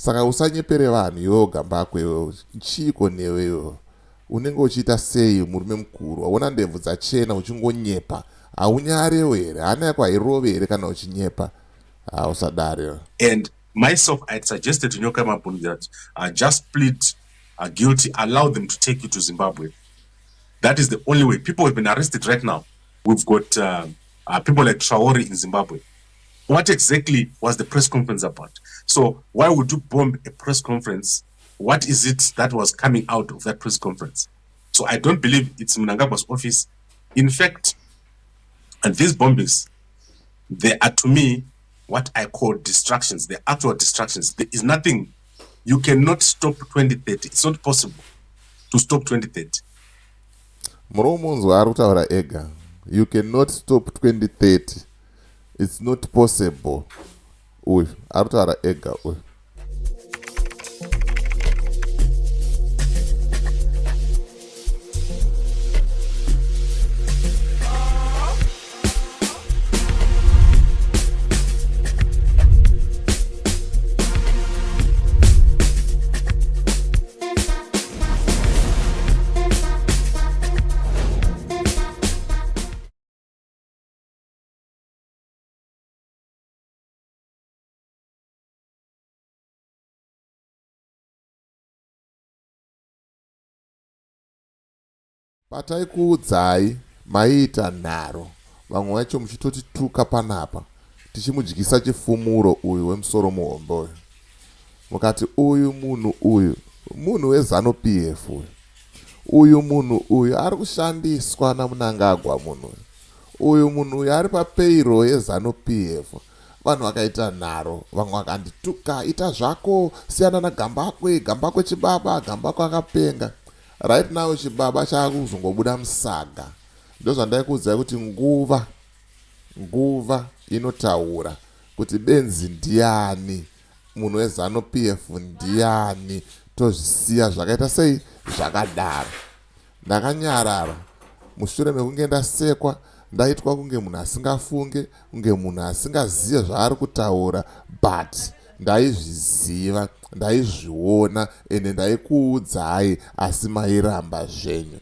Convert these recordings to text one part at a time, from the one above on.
Saka usanyepere vanhu iwewe Gambakwe iwewe. Chiko newe iwewe. Unenge uchiita sei murume mukuru? Waona ndebvu dzachena uchingonyepa. Haunyareo here? Hana yako hairove here kana uchinyepa? Usadare. And myself, I had suggested to Nyokayemabhunu that just plead guilty, allow them to take you to Zimbabwe. That is the only way. People have been arrested right now. We've got people like Traore in Zimbabwe. What exactly was the press conference about? So why would you bomb a press conference? What is it that was coming out of that press conference? So I don't believe it's Mnangagwa's office. In fact, and these bombings, they are to me what I call distractions. They're actual distractions. There is nothing. You cannot stop 2030. It's not possible to stop 2030. You cannot stop 2030. It's not possible. Pataikuudzai maita nharo vamwe vacho muchitotituka panapa tichimudyisa chifumuro uyu wemusoro muhombe uyu. Mukati uyu munhu weZanu PF uyu munhu uyu ari kushandiswa naMnangagwa. Uyu munhu uyu ari papeiro yeZanu PF. Vanhu vakaita nharo, vamwe vakandituka, ita zvako, siyana naGambakwe, Gambakwe chibaba, Gambakwe akapenga. Right now chibaba chakuzongobuda musaga. Ndozvandaikuudzai kuti nguva inotaura kuti benzi ndiani, munhu weZanu PF ndiani, tozvisiya zvakaita sei zvakadaro. Ndakanyarara mushure mekunge ndasekwa, ndaitwa kunge munhu asingafunge, kunge munhu asingazive zvaari kutaura, but ndaizviziva, ndaizviona, ende ndaikuudzai asi mairamba zvenyu.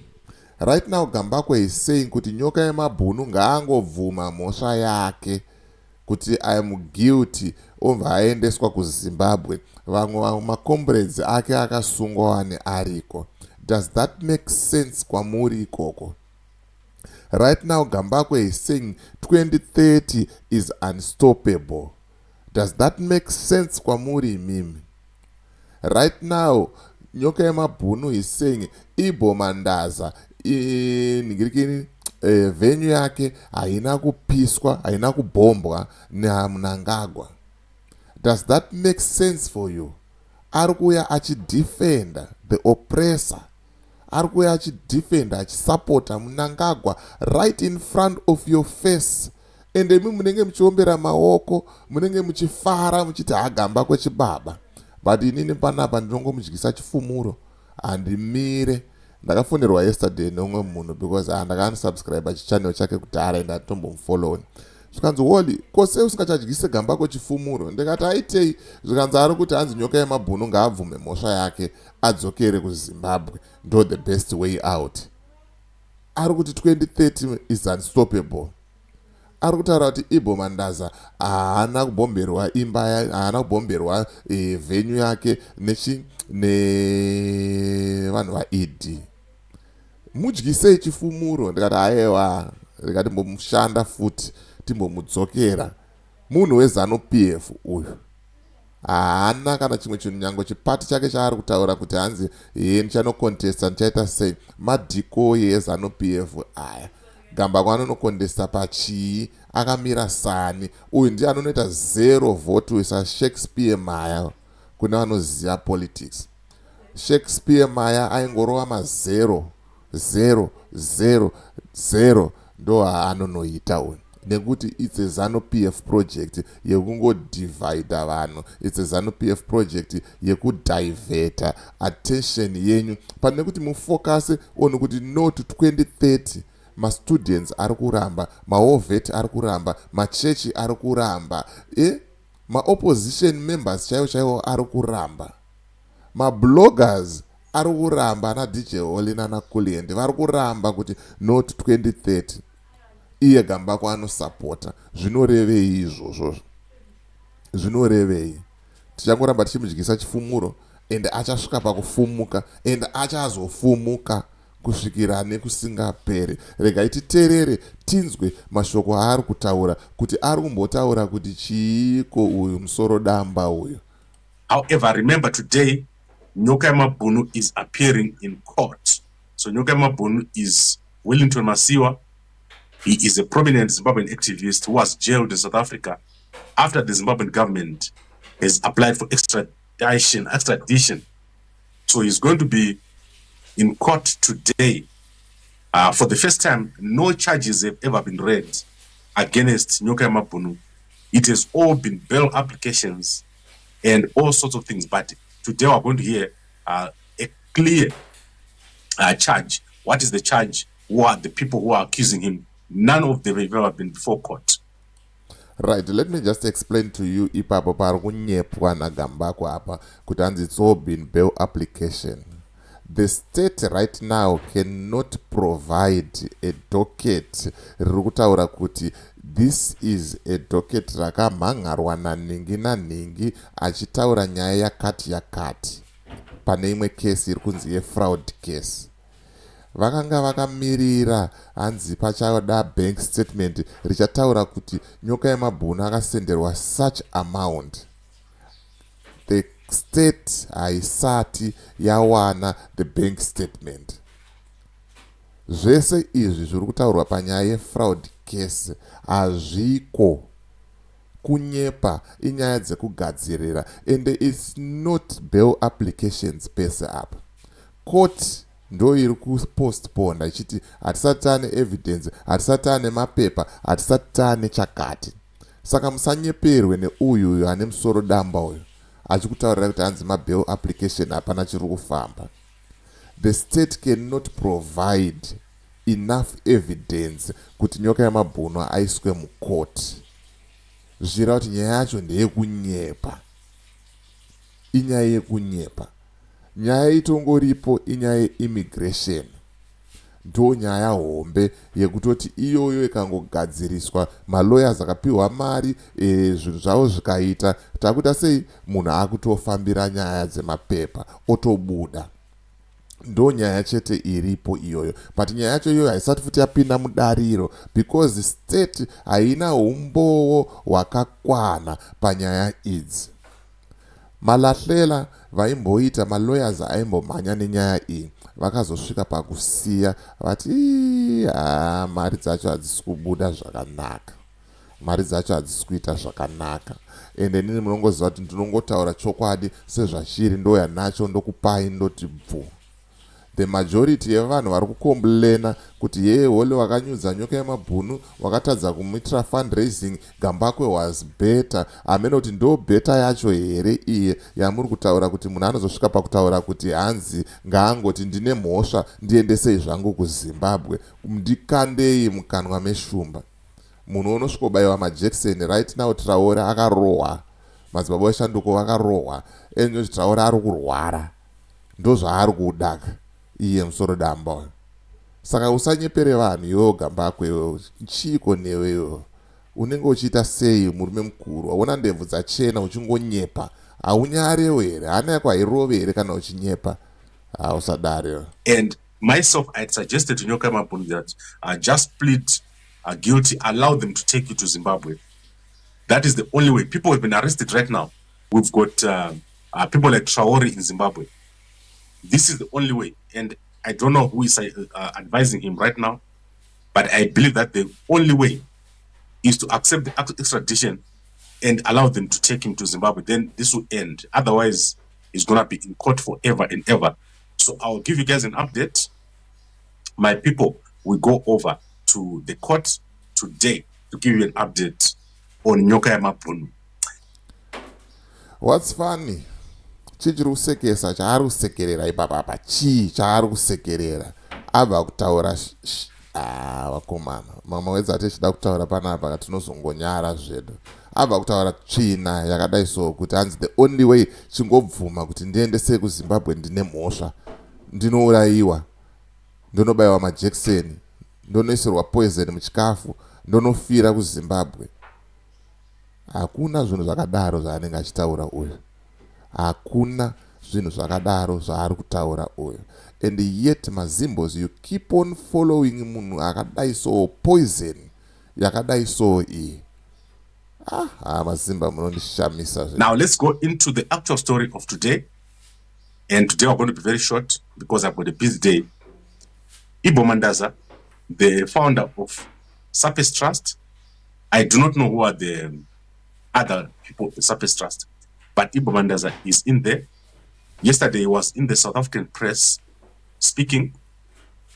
Right now Gambakwe is saying kuti Nyokayemabhunu ngaangobvuma mhosva yake kuti I am guilty, obva aendeswa kuZimbabwe. Vamwe macomrades ake akasungwa ariko. Does that make sense kwamuri ikoko? Right now Gambakwe is saying 2030 is unstoppable. Does that make sense kwamuri mimi? Right now Nyokayemabhunu is saying Ibomandaza venue yake haina kupiswa, haina kubombwa naMnangagwa. Does that make sense for you? Arikuya achidefenda the oppressor. Arikuya achidefenda, achisupporta Mnangagwa right in front of your face. And imi munenge muchiombera maoko, munenge muchifara, muchiti Gambakwe chibaba. But inini panapa ndinongomudyisa chifumuro andimire. Ndakafonerwa yesterday nomwe munhu because ndakansubscribe chichannel chake kudhara ende ndatombomufollow. Zvikanzi Woli, kose usingachadyise Gambakwe chifumuro. Ndikati aitei, zvikanzi ari kuti hanzi Nyokayemabhunu ngaabvume mhosva yake adzokere kuZimbabwe. Ndo the best way out. Ari kuti 2030 is unstoppable. Ari kutaura kuti Ibomandaza haana kubomberwa imba, haana kubomberwa venue yake nevanhu vaED. Mudyisei chifumuro. Ndikati aiwa, ndikati mbomushanda futi timbomudzokera. Munhu weZanu PF uyu haana kana chimwe chinhu, nyange chipati chake chaari kutaura kuti hanzi ndichanokontesta, ndichaita sei. Madhikoyi eZanu PF aya. Gambakwe anonokontesta pachii, akamira sani. Uyu ndiye anonoita 0 vote saShakespeare Maya kune vanoziva politics. Shakespeare Maya aingorova ma0 0 0 0 ndo haanonoita uyu. Nekuti it's a ZANU PF project yekungodivida vanhu. It's a ZANU PF project yekudiveta attention yenyu pane kuti mufocuse on kuti no to 2030. Ma-students ari kuramba, ma-ovet ari kuramba, machechi ari kuramba. ma-opposition members chaivo ari kuramba, ma-bloggers ari kuramba, na-DJ Holly nana-Kulendi vari kuramba kuti not 2030 iye Gambakwe anosapota. Zvinorevei izvozvo? Zvinorevei? Tichangoramba tichimudyisa chifumuro ende achasvika pakufumuka ende achazofumuka kusvikira nekusingaperi. Regai titeerere tinzwe mashoko aari kutaura, kuti ari kumbotaura kuti chiiko uyu musoro damba uyu. However, remember today, Nyokayemabhunu is appearing in court. So Nyokayemabhunu is Wellington Masiwa. He is a prominent Zimbabwean activist who was jailed in South Africa after the Zimbabwean government has applied for extradition. So he's going to be in court today. For the first time, no charges have ever been read against Nyokayemabhunu. It has all been bail applications and all sorts of things. But today we're going to hear a clear charge. What is the charge? Who are the people who are accusing him? None of them have ever been before court. Right, let me just explain to you ipapo pari kunyepwa naGambakwe apa kuti hanzi it's all been bail application. The state right now cannot provide a docket riri kutaura kuti this is a docket rakamhangarwa naningi naningi achitaura nyaya yakati yakati pane imwe kesi iri kunzi yefraud case. Vakanga vakamirira hanzi pachada bank statement richataura kuti Nyokayemabhunu akasenderwa such amount. The state haisati yawana the bank statement. Zvese izvi zviri kutaurwa panyaya yefraud case hazviko. Kunyepa inyaya dzekugadzirira, and it's not bail applications pese apa. Court ndo iri kupostpone ichiti hatisati tane evidence, hatisati tane mapepa, hatisati tane chakati. Saka musanyeperwe neuyu ane musoro damba uyu achikutaurira kuti hanzi mabail application hapana chiri kufamba. The state cannot provide enough evidence kuti Nyokayemabhunu aiswe mukoti. Zvireva kuti nyaya yacho ndeyekunyepa, inyaya yekunyepa. Nyaya itongoripo inyaya yeimmigration. Ndo nyaya hombe yekutoti iyoyo ikangogadziriswa, malawyers akapiwa mari, zvinhu zvavo zvikaita, takuta sei munhu akutofambira nyaya dzemapepa otobuda. Ndo nyaya chete iripo iyoyo. But nyaya yacho iyoyo haisati futi yapinda mudariro because state haina umbowo hwakakwana panyaya idzi. Malahlela vaimboita, malawyers aimbomhanya nenyaya iyi, vakazosvika pakusiya vati mari dzacho hadzisi kubuda zvakanaka, mari dzacho hadzisi kuita zvakanaka. Ende nini munongoziva kuti ndinongotaura chokwadi sezvachiri, ndo yanacho ndokupai ndoti bvu. The majority yevanhu vari kukomblena kuti yeye Holly wakanyudza Nyokayemabhunu, wakatadza kumuitira fundraising, Gambakwe was better. Amene kuti ndo better yacho here iye yamuri kutaura kuti munhu anozosvika pakutaura kuti hanzi ngaangoti ndine mhosva ndiendesei zvangu kuZimbabwe, ndikandei mukanwa meshumba. Munhu unosvikobayiwa majekiseni right now. Traore akarohwa, madzibaba eshanduko vakarohwa, enyo Traore ari kurwara, ndo zvaari kudaka iye musoro damba uyu. Saka usanyepere vanhu iwewo Gambakwe, iwewo chiko newewo unenge uchiita sei murume mukuru? Waona ndebvu dzachena uchingonyepa, haunyarewo here? Hana yako hairove here kana uchinyepa? Usadare. And myself, I had suggested to Nyokayemabhunu that just plead guilty, allow them to take you to Zimbabwe. That is the only way. People have been arrested right now. We've got people like Traore in Zimbabwe. This is the only way. And I don't know who is advising him right now, but I believe that the only way is to accept the extradition and allow them to take him to Zimbabwe. Then this will end. Otherwise, he's going to be in court forever and ever. So I'll give you guys an update. My people will go over to the court today to give you an update on Nyokayemabhunu. What's funny? Chichiri kusekesa chaari kusekerera ipapa chii chaari kusekerera abva kutaura vakomana mama wedzi ati chida kutaura panapa tinozongonyara zvedu abva kutaura tsvina yakadai so kuti hanzi the only way chingobvuma kuti ndiende sei kuzimbabwe ndine mhosva ndinourayiwa ndonobayiwa majekiseni ndonoisirwa poison muchikafu ndonofira kuzimbabwe. Hakuna zvinhu zvakadaro zvaanenge achitaura uyu. Hakuna zvinhu zvakadaro zvaari kutaura uyu. And yet mazimbos you keep on following munhu akadai so poison yakadai so iyi. Mazimba munondishamisa. Now let's go into the actual story of today. And today we're going to be very short because I've got a busy day. Ibo Mandaza, the founder of Surface Trust. I do not know who are the other people of the Surface Trust, but Ibo Mandaza is in there. Yesterday he was in the South African press speaking,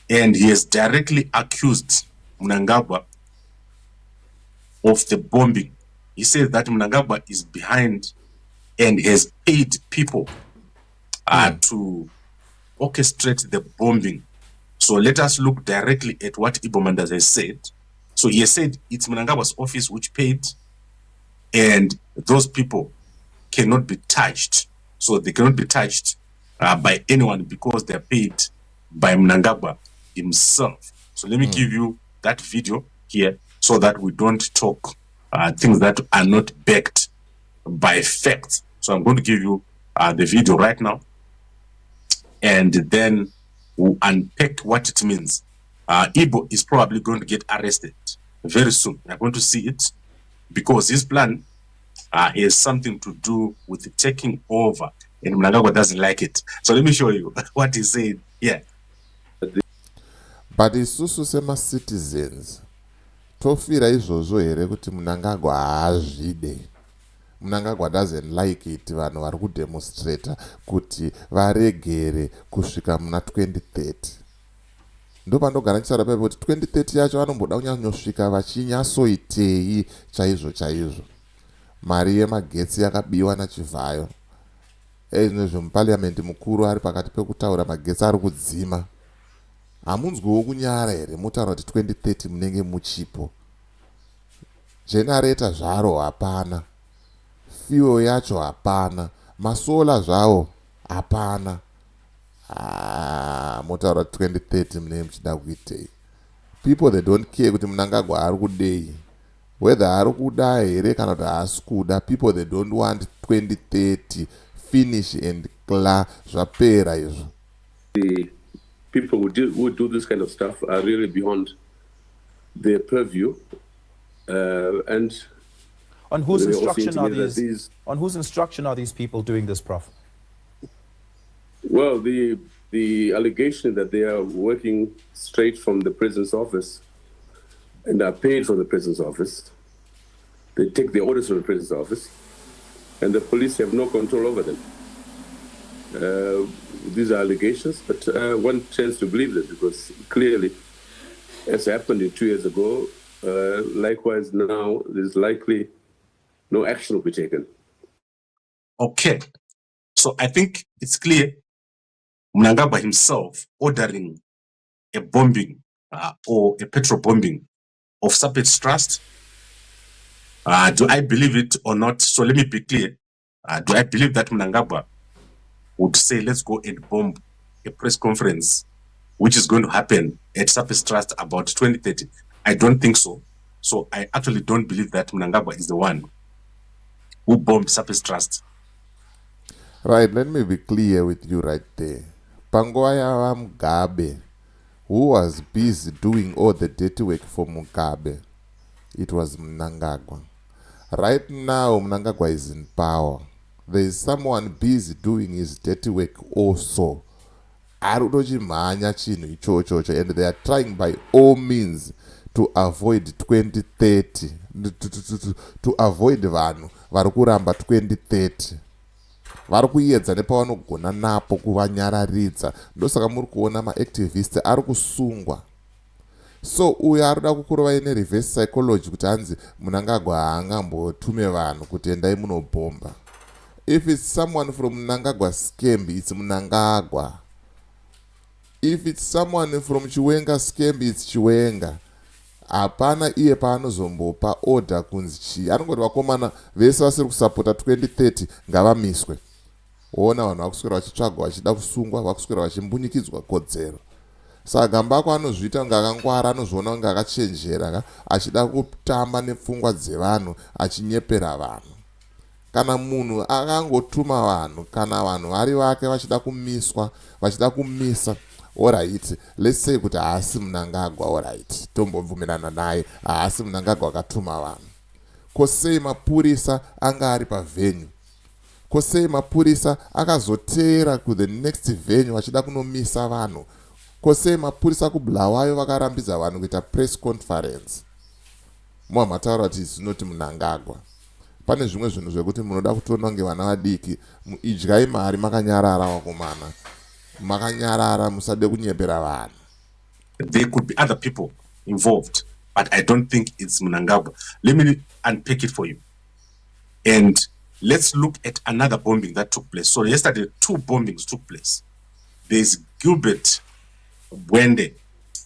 and he has directly accused Mnangagwa of the bombing. He says that Mnangagwa is behind and has paid people to orchestrate the bombing. So let us look directly at what Ibo Mandaza has said. So he has said it's Mnangagwa's office which paid, and those people cannot be touched. So they cannot be touched by anyone because they're paid by Mnangagwa himself. So let me give you that video here so that we don't talk things that are not backed by facts. So I'm going to give you the video right now, and then we'll unpack what it means. Ibo is probably going to get arrested very soon. We're going to see it because his plan has something to do with taking over, and Mnangagwa doesn't like it. So let me show you what he said here. But isusu sema citizens tofira izvozvo here kuti Mnangagwa haazvide. Mnangagwa doesn't like it vanhu vari kudemonstrata kuti varegere kusvika muna 2030. Ndo pandogara ndichitaura pepe kuti 2030 yacho vanomboda kunyanyosvika vachinyasoitei chaizvo chaizvo. Mari yemagetsi yakabiwa nachivhayo. Ezvinezvo muparliament mukuru ari pakati pekutaura magetsi ari kudzima. Hamunzwiwo kunyara here mutaura kuti 2030 munenge muchipo. Generator zvaro hapana. Fuel yacho hapana. Masola zvawo hapana. Mutaura 2030 munenge muchida kuitei. People they don't care kuti Mnangagwa ari kudei. Whether ari kuda here kana kuti haasi kuda, people they don't want 2030 finish and clear zvapera izvo. The people who do this kind of stuff are really beyond their purview, and on whose instruction are these? On whose instruction are these people doing this, Prof? Well, the allegation that they are working straight from the president's office and are paid from the president's office. They take the orders from the president's office, and the police have no control over them. These are allegations, but one tends to believe them because clearly, as happened 2 years ago, likewise now, there's likely no action will be taken. Okay, so I think it's clear Mnangagwa himself ordering a bombing or a petrol bombing of Surface Trust. Do I believe it or not? So let me be clear. Do I believe that Mnangagwa would say, let's go and bomb a press conference, which is going to happen at Surface Trust about 2030? I don't think so. So I actually don't believe that Mnangagwa is the one who bombed Surface Trust. Right, let me be clear with you right there. Pangoya Mugabe, who was busy doing all the dirty work for Mugabe, it was Mnangagwa. Right now, Mnangagwa is in power. There is someone busy doing his dirty work also. And they are trying by all means to avoid 2030, to avoid vanhu vari kuramba 2030. Vari kuedza nepavanogona napo kuvanyararidza. Ndosaka muri kuona maactivists ari kusungwa. So uyu arikuda kukurova ine reverse psychology kuti hanzi Mnangagwa haangambotume vanhu kuti endai munobomba. If it's someone from Mnangagwa's camp, it's Mnangagwa. If it's someone from Chiwenga scam, it's Chiwenga. Hapana iye paanozombopa order kunzi chii. Anongoti vakomana vese vasiri kusapota 2030 ngavamiswe. Ona vanhu vakuswera vachitsvagwa vachida kusungwa, vakuswera vachimbunyikidzwa kodzero. Saka Gambako anozviita kunge akangwara, anozviona kunge akachenjera, achida kutamba nepfungwa dzevanhu, achinyepera vanhu. Kana munhu akangotuma vanhu, kana vanhu vari vake vachida kumiswa, vachida kumisa, alright, let's say kuti haasi Mnangagwa, alright, tombobvumirana naye, haasi Mnangagwa akatuma vanhu. Kosei mapurisa anga ari pavenue? Kosei mapurisa akazoteera ku the next venue vachida kunomisa vanhu? Kosei mapurisa kuBulawayo vakarambidza vanhu kuita press conference? Mataura kuti zinoti Mnangagwa. Pane zvimwe zvinhu zvekuti munoda kutoona kunge vana vadiki, idyai mari makanyarara vakomana. Makanyarara, musade kunyepera vanhu. There could be other people involved, but I don't think it's Mnangagwa. Let me unpack it for you. And let's look at another bombing that took place. So yesterday, 2 bombings took place. There's Gilbert Bwende's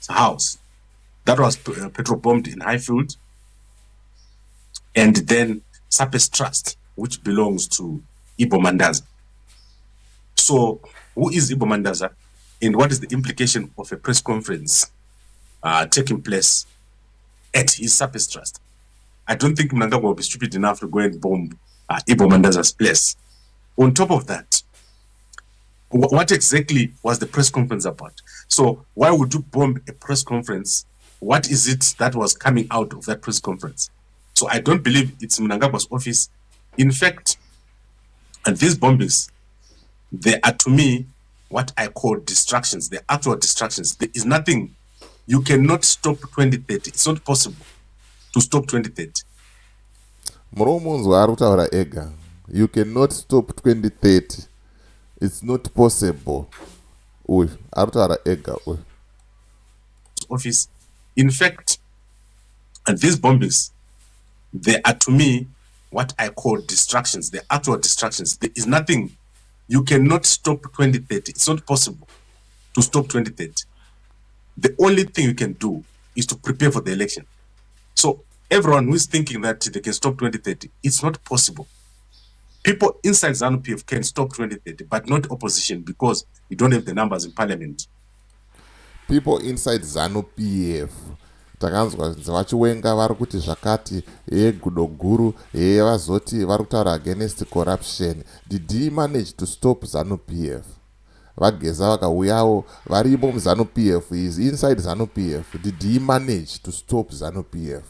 house. That was petrol bombed in Highfield. And then Sapes Trust, which belongs to Ibo Mandaza. So who is Ibo Mandaza? And what is the implication of a press conference taking place at his Sapes Trust? I don't think Mnangagwa will be stupid enough to go and bomb Ibo Mandaza's place. On top of that, what exactly was the press conference about? So why would you bomb a press conference? What is it that was coming out of that press conference? So I don't believe it's Mnangagwa's office. In fact, these bombings, they are to me what I call distractions. They're actual distractions. There is nothing. You cannot stop 2030. It's not possible to stop 2030. You cannot stop 2030. It's not possible. Office. In fact, these bombings, they are to me what I call distractions. They're actual distractions. There is nothing. You cannot stop 2030. It's not possible to stop 2030. The only thing you can do is to prepare for the election. So everyone who is thinking that they can stop 2030, it's not possible. People inside ZANU-PF can stop 2030, but not opposition, because you don't have the numbers in parliament. People inside ZANU-PF, takanzwa vachiwenga vari kuti zvakati gudoguru vazoti vari kutaura against corruption. Did he manage to stop ZANU-PF? Vageza vakauyawo varipo muZANU-PF, is inside ZANU-PF. Did he manage to stop ZANU-PF?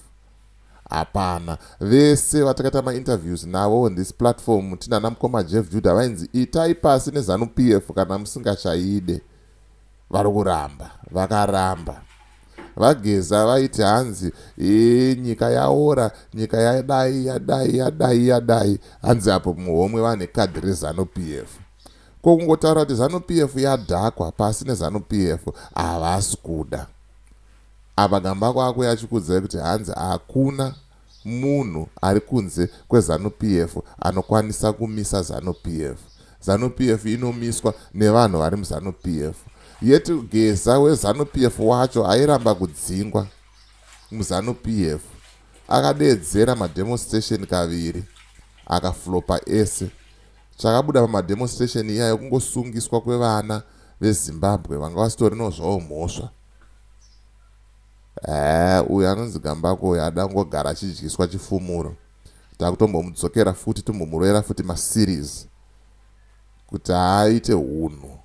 Hapana. Vese vatakaita ma-interviews navo on this platform, tina namukoma Jeff Judah vainzi itai pasi neZANU-PF kana musingachaide. Vari kuramba, vakaramba. Vageza vaiti hanzi nyika yaora, nyika yadai. Hanzi apo muhomwe vane kadhi reZANU-PF. Kungotaura kuti ZANU-PF yadhakwa, pasi neZANU-PF havasi kuda. Apa Gambako ako achikudzai kuti hanzi hakuna munhu ari kunze kweZANU-PF anokwanisa kumisa ZANU-PF. ZANU-PF inomiswa nevanhu vari muZANU-PF. Yeti Geza weZANU-PF wacho airamba kudzingwa muZANU-PF. Akadeedzera mademonstration kaviri, akaflopa ese. Chakabuda pamademonstration iyayo kungosungiswa kwevana veZimbabwe vanga vasitorino zvavo mhosva. Uyu anonzi Gambako uyu adangogara achidyiswa chifumuro. Takutombomudzokera futi tombomurwera futi maseries kuti aite hunhu,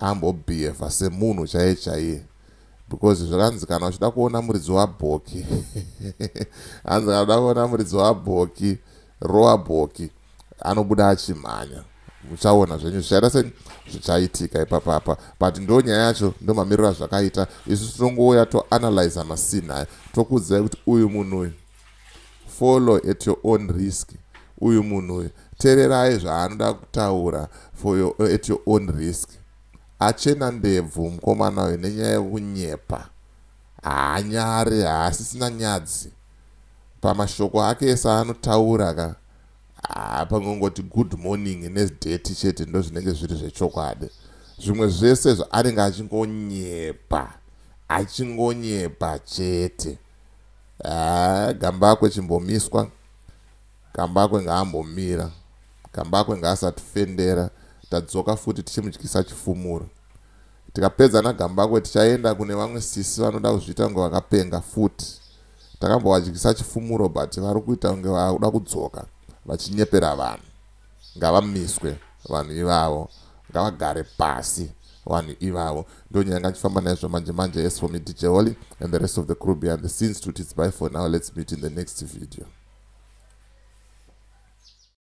ambobhiyevha semunhu chaiye. Because zvakanzi kana uchida kuona muridzi wabhoki hanzi kana uchida kuona muridzi wabhoki, rowa bhoki, anobuda achimhanya. Muchaona zvenyu zvichaita zvichaitika ipapapa. But ndo nyaya yacho, ndo mamiriro azvakaita. Isu tinongouya toanalyze masini aya, tokudzai kuti uyu munhu uyu, follow at your own risk. Uyu munhu uyu, teererai zvaanoda kutaura at your own risk. Achena ndebvu mukomana uyu nenyaya yekunyepa. Haanyare, haasisina nyadzi. Pamashoko ake ese anotaura pangongoti good morning nedate chete ndo zvinenge zviri zvechokwadi. zvimwe zvese anenge achingonyepa chete. Gambakwe chimbomiswa, Gambakwe ngaambomira, Gambakwe ngaasatufendera, tadzoka futi tichimutyisa chifumuro. Tikapedza naGambakwe tichaenda kune vamwe sisi vanoda kuzviita kunge vakapenga futi. Takambovadyisa chifumuro but vari kuita kunge vakuda kudzoka vachinyepera vanhu. Ngavamiswe vanhu ivavo, ngavagare pasi vanhu ivavo. Ndonyaya ngachifamba naizvo manje. Yes, for me DJ Holly and the rest of the crew behind the scenes. It's bye for now. Let's meet in the next video.